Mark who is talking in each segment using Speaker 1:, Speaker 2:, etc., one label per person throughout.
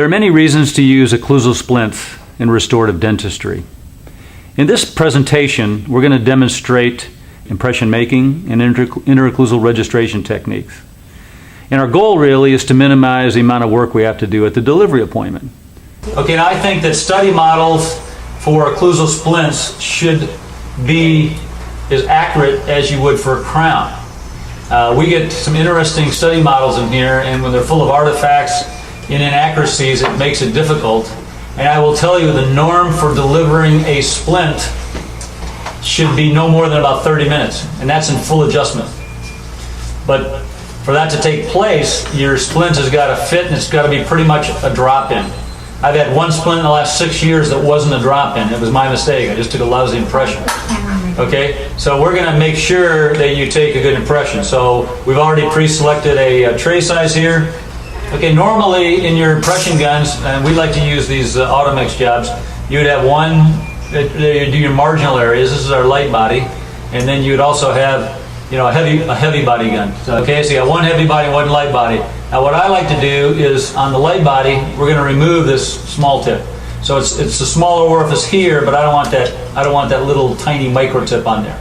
Speaker 1: There are many reasons to use occlusal splints in restorative dentistry. In this presentation, we're going to demonstrate impression making and interocclusal registration techniques. And our goal really is to minimize the amount of work we have to do at the delivery appointment. Okay, now I think that study models for occlusal splints should be as accurate as you would for a crown. We get some interesting study models in here, and when they're full of artifacts and inaccuracies, it makes it difficult. And I will tell you, the norm for delivering a splint should be no more than about 30 minutes, and that's in full adjustment. But for that to take place, your splint has got to fit, and it's got to be pretty much a drop-in. I've had one splint in the last 6 years that wasn't a drop-in. It was my mistake. I just took a lousy impression. Okay, so we're going to make sure that you take a good impression. So we've already pre-selected a tray size here. Okay, normally in your impression guns, and we like to use these Automix jobs, you would have one, you do your marginal areas. This is our light body, and then you would also have, you know, a heavy body gun. So, okay, so you got one heavy body and one light body. Now what I like to do is on the light body, we're going to remove this small tip. So it's a smaller orifice here, but I don't want that little tiny micro tip on there.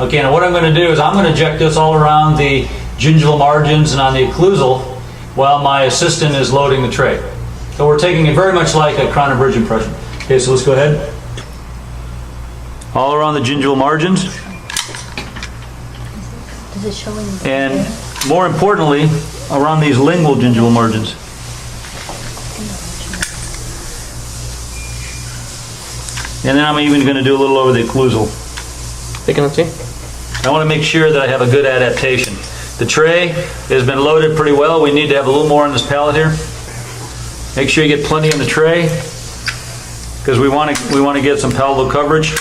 Speaker 1: Okay, now what I'm going to do is I'm going to inject this all around the gingival margins and on the occlusal while my assistant is loading the tray. So we're taking it very much like a crown and bridge impression. Okay, so let's go ahead. All around the gingival margins.
Speaker 2: Is it showing?
Speaker 1: And more importantly, around these lingual gingival margins. And then I'm even going to do a little over the occlusal.
Speaker 3: Taking it, see?
Speaker 1: I want to make sure that I have a good adaptation. The tray has been loaded pretty well. We need to have a little more on this pallet here. Make sure you get plenty in the tray because we want to get some palatal coverage.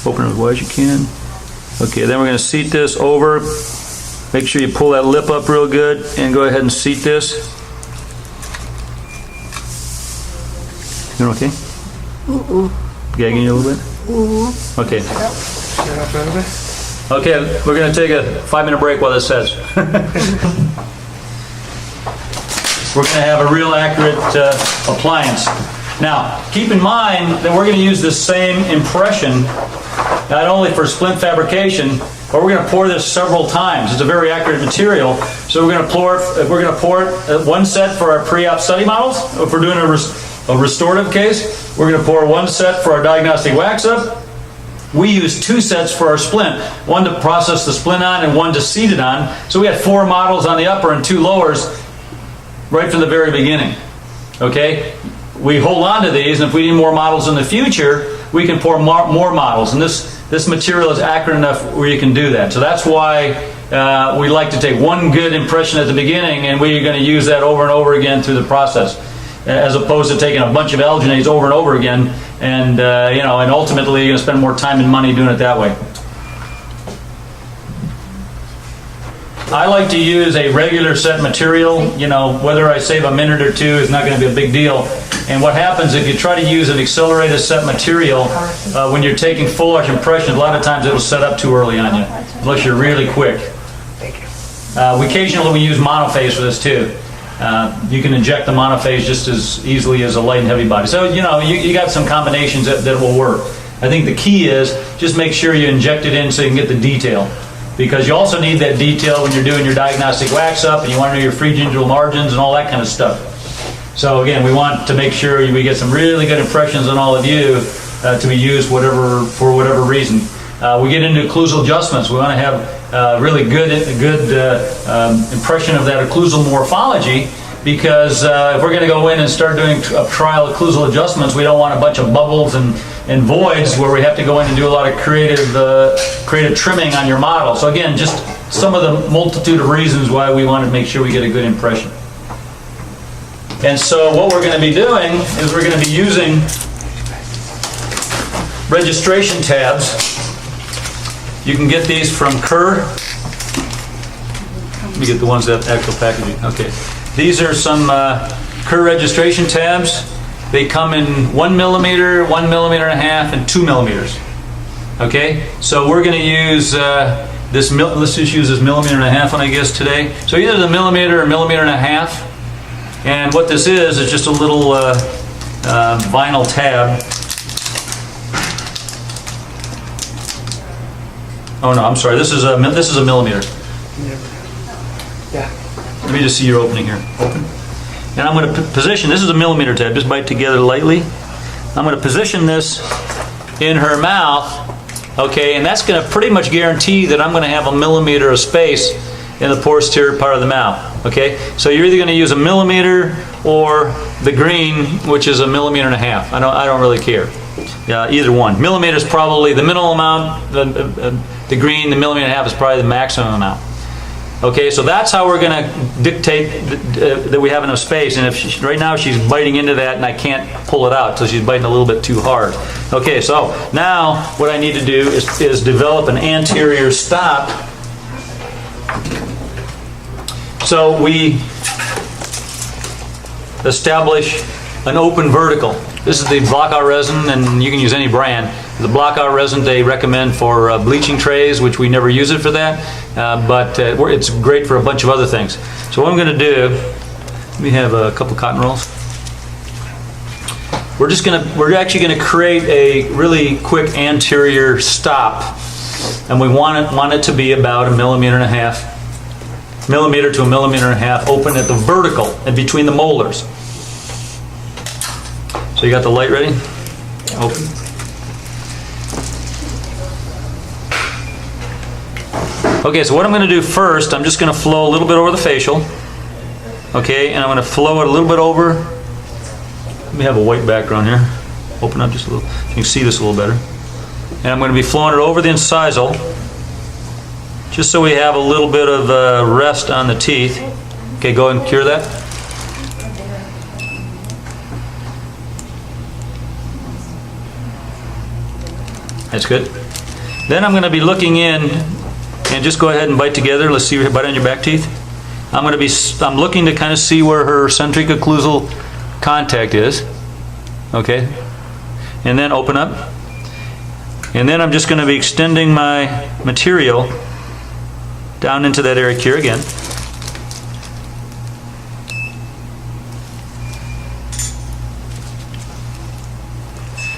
Speaker 1: Open it as wide as you can. Okay, then we're going to seat this over. Make sure you pull that lip up real good and go ahead and seat this. You okay? Gagging you a little bit? Okay. Okay, we're going to take a 5-minute break while this sets. We're going to have a real accurate appliance. Now, keep in mind that we're going to use this same impression not only for splint fabrication, but we're going to pour this several times. It's a very accurate material, so we're going to pour it one set for our pre-op study models. If we're doing a restorative case, we're going to pour one set for our diagnostic wax-up. We use 2 sets for our splint, one to process the splint on and one to seat it on. So we had 4 models on the upper and 2 lowers right from the very beginning. Okay? We hold on to these, and if we need more models in the future, we can pour more models. And this material is accurate enough where you can do that. So that's why we like to take one good impression at the beginning, and we're going to use that over and over again through the process, as opposed to taking a bunch of alginates over and over again, and you know, and ultimately you're going to spend more time and money doing it that way. I like to use a regular set material. You know, whether I save a minute or 2 is not going to be a big deal. And what happens if you try to use an accelerated set material, when you're taking full arch impressions, a lot of times it'll set up too early on you, unless you're really quick.
Speaker 3: Thank you.
Speaker 1: Occasionally we use monophase for this too. You can inject the monophase just as easily as a light and heavy body. So, you know, you got some combinations that will work. I think the key is just make sure you inject it in so you can get the detail. Because you also need that detail when you're doing your diagnostic wax up, and you want to know your free gingival margins and all that kind of stuff. So again, we want to make sure we get some really good impressions on all of you to be used for whatever reason. We get into occlusal adjustments. We want to have really good impression of that occlusal morphology, because if we're going to go in and start doing trial occlusal adjustments, we don't want a bunch of bubbles and voids where we have to go in and do a lot of creative trimming on your model. So again, just some of the multitude of reasons why we want to make sure we get a good impression. And so what we're going to be doing is we're going to be using registration tabs. You can get these from Kerr. Let me get the ones that have actual packaging. Okay. These are some Kerr registration tabs. They come in 1 millimeter, 1.5 millimeters, and 2 millimeters. Okay, so we're going to use let's just use this 1.5 one, I guess, today. So either the 1mm or 1.5 mm. And what this is just a little vinyl tab. Oh no, I'm sorry. This is a millimeter.
Speaker 3: Yeah.
Speaker 1: Let me just see your opening here. Open. And I'm going to position. This is a millimeter tab. Just bite together lightly. I'm going to position this in her mouth. Okay, and that's going to pretty much guarantee that I'm going to have a millimeter of space in the posterior part of the mouth. Okay, so you're either going to use a millimeter or the green, which is a 1.5 mm. I don't really care. Either one. Millimeter is probably the minimal amount. The green, the 1.5 mm, is probably the maximum amount. Okay, so that's how we're going to dictate that we have enough space. And if right now she's biting into that and I can't pull it out, so she's biting a little bit too hard. Okay, so now what I need to do is develop an anterior stop. So we establish an open vertical. This is the blockout resin, and you can use any brand. The blockout resin they recommend for bleaching trays, which we never use it for that, but it's great for a bunch of other things. So what I'm going to do, let me have a couple cotton rolls. We're actually going to create a really quick anterior stop, and we want it to be about a 1.5 millimeter to a 1.5 mm open at the vertical and between the molars. So you got the light ready? Open. Okay, so what I'm going to do first, I'm just going to flow a little bit over the facial. Okay, and I'm going to flow it a little bit over. Let me have a white background here. Open up just a little. You can see this a little better. And I'm going to be flowing it over the incisal, just so we have a little bit of rest on the teeth. Okay, go ahead and cure that. That's good. Then I'm going to be looking in, and just go ahead and bite together. Let's see your bite on your back teeth. I'm looking to kind of see where her centric occlusal contact is. Okay. And then open up. And then I'm just going to be extending my material down into that area. Cure again.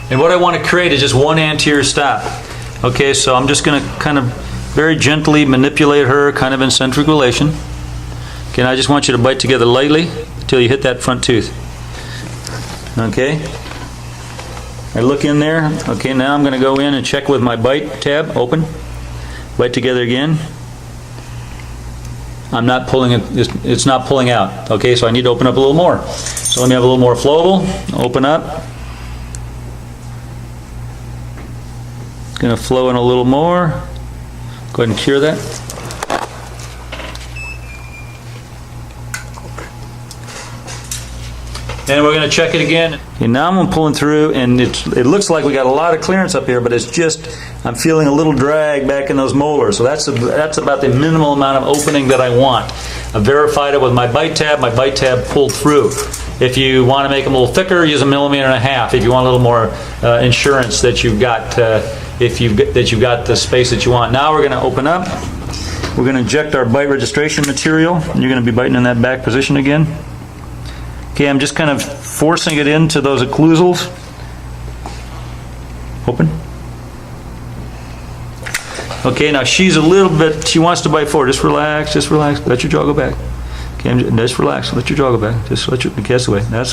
Speaker 1: And what I want to create is just one anterior stop. Okay, so I'm just going to kind of very gently manipulate her, kind of in centric relation. Okay, and I just want you to bite together lightly until you hit that front tooth. Okay. I look in there. Okay, now I'm going to go in and check with my bite tab. Open. Bite together again. I'm not pulling it. It's not pulling out. Okay, so I need to open up a little more. So let me have a little more flowable. Open up. Going to flow in a little more. Go ahead and cure that. And we're going to check it again. Okay, now I'm pulling through, and it looks like we got a lot of clearance up here, but it's just I'm feeling a little drag back in those molars. So that's about the minimal amount of opening that I want. I verified it with my bite tab. My bite tab pulled through. If you want to make them a little thicker, use a 1.5 mm. If you want a little more insurance that you've got. If you've got the space that you want. Now we're going to open up. We're going to inject our bite registration material, and you're going to be biting in that back position again. Okay, I'm just kind of forcing it into those occlusals. Open. Okay, now she's a little bit, she wants to bite forward. Just relax, let your jaw go back. Okay, just relax, let your jaw go back. Just let your, okay, that's the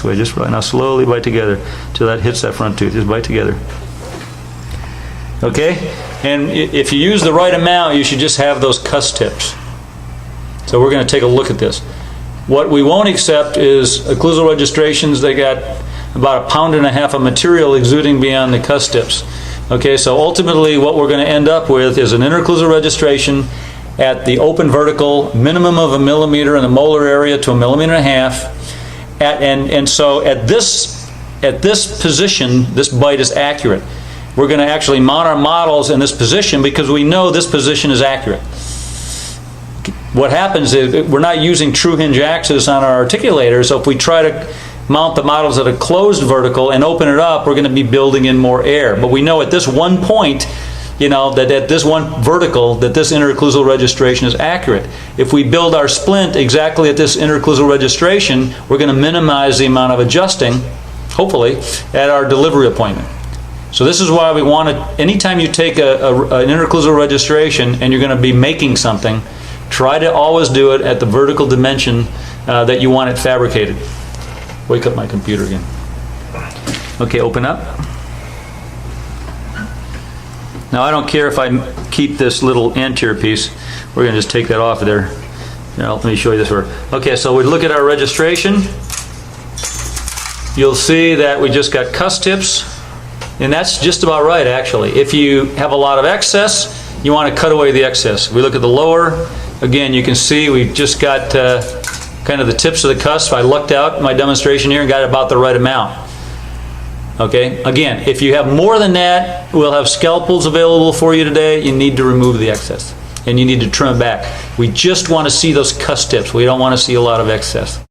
Speaker 1: way, just relax. Now slowly bite together till that hits that front tooth. Just bite together. Okay, and if you use the right amount, you should just have those cuss tips. So we're going to take a look at this. What we won't accept is occlusal registrations. They got about 1.5 pounds of material exuding beyond the cuss tips. Okay, so ultimately what we're going to end up with is an interocclusal registration at the open vertical, minimum of 1 millimeter in the molar area to 1.5 millimeters. And so at this position, this bite is accurate. We're going to actually mount our models in this position because we know this position is accurate. What happens is we're not using true hinge axis on our articulator, so if we try to mount the models at a closed vertical and open it up, we're going to be building in more air. But we know at this one point, you know, that at this one vertical, that this interocclusal registration is accurate. If we build our splint exactly at this interocclusal registration, we're going to minimize the amount of adjusting, hopefully, at our delivery appointment. So this is why we want to, anytime you take an interocclusal registration and you're going to be making something, try to always do it at the vertical dimension that you want it fabricated. Wake up my computer again. Okay, open up. Now I don't care if I keep this little anterior piece. We're going to just take that off of there. Now, let me show you this work. Okay, so we look at our registration. You'll see that we just got cuss tips, and that's just about right, actually. If you have a lot of excess, you want to cut away the excess. If we look at the lower, again, you can see we've just got kind of the tips of the cusp. I lucked out in my demonstration here and got about the right amount. Okay, again, if you have more than that, we'll have scalpels available for you today. You need to remove the excess, and you need to trim it back. We just want to see those cusp tips. We don't want to see a lot of excess.